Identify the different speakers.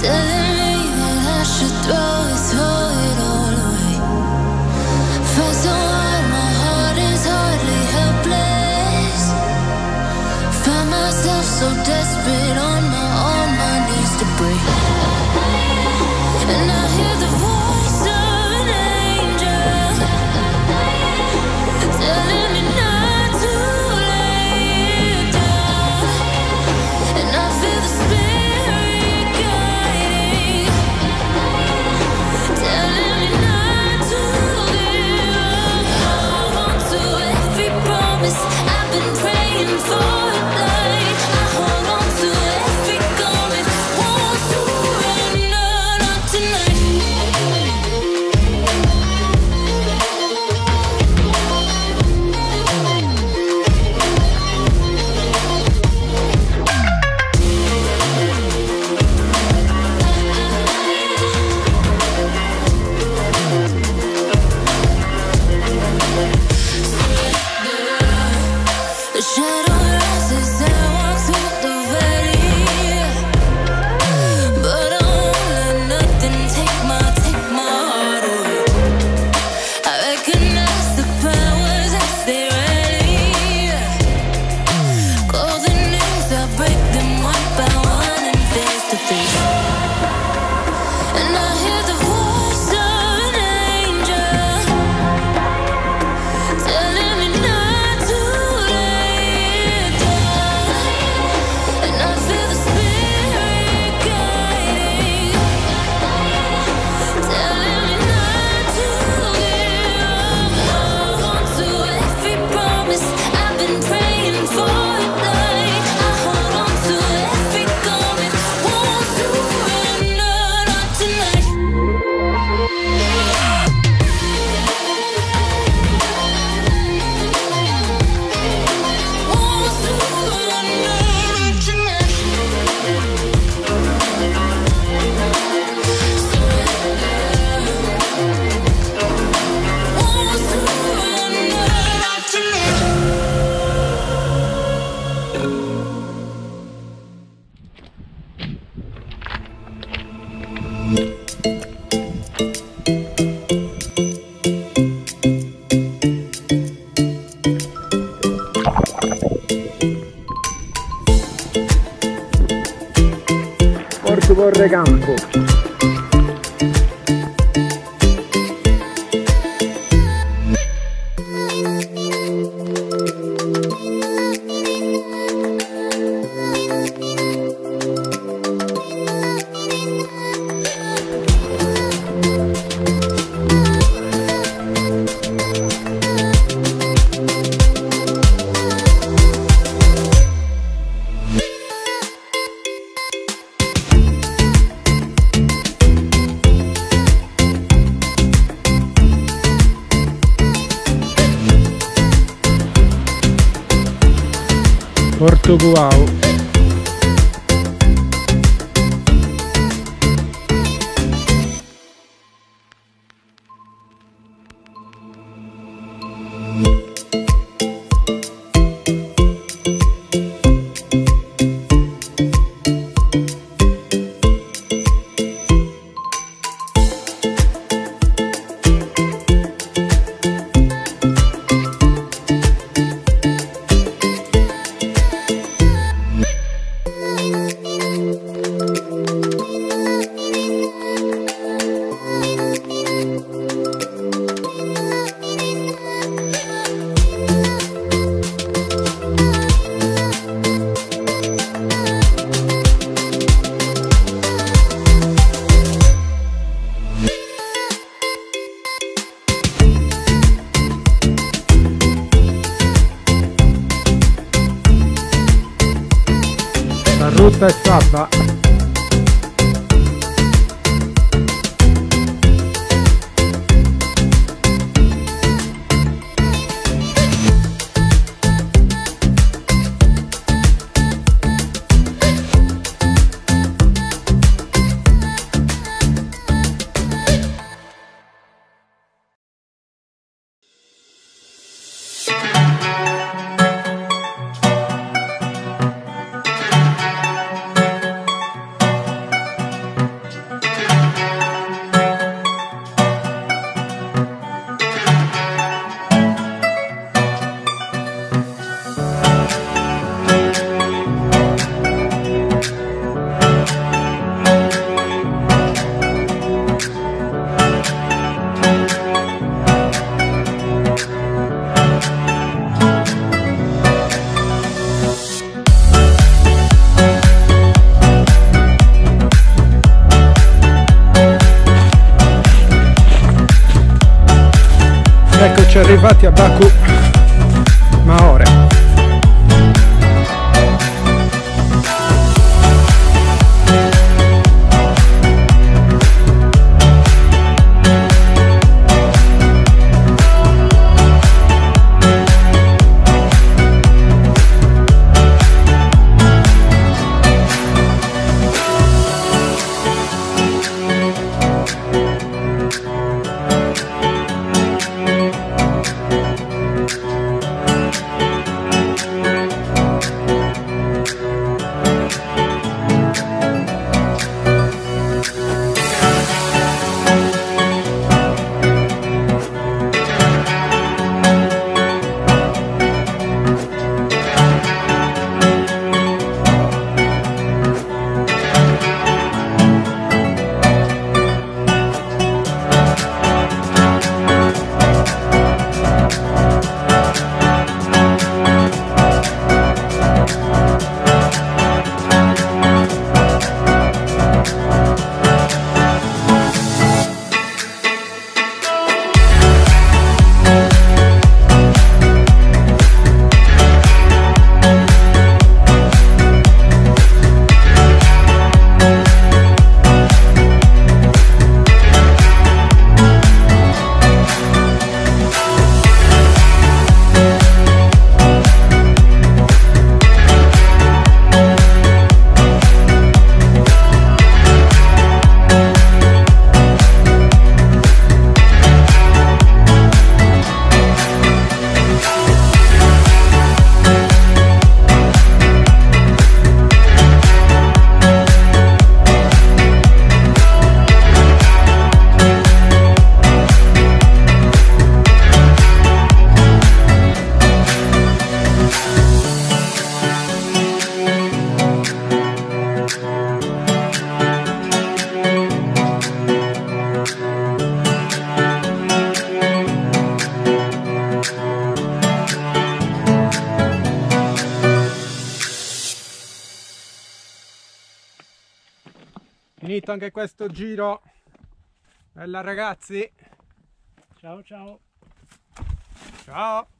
Speaker 1: telling me that I should throw it all away. Fight so hard, my heart is hardly helpless. Find myself so desperate on my knees to break. And I hear the voice of an angel telling me not to lay it down. And I feel the spirit guiding, telling me not to give up. Hold on to every promise I've been praying for. Like I hold on to every garment, won't surrender, not tonight. The shadow rises and I walk through the valley, but I won't let nothing take my heart away. I recognize the powers as they rally, call the names, I break them one by one and face to face. And I hear the voice of an angel telling me not to lay it down. And I feel the spirit guiding, telling me not to give up. Hold on to every promise I've been praying for. Like I hold on to every garment, won't surrender, not tonight. Won't surrender, not tonight. Won't surrender, not tonight.
Speaker 2: Porto Porrecampo. Portocuau. La rotta è fatta. Eccoci arrivati a Baku Maore. Finito anche questo giro. Bella ragazzi.
Speaker 3: Ciao ciao.
Speaker 2: Ciao.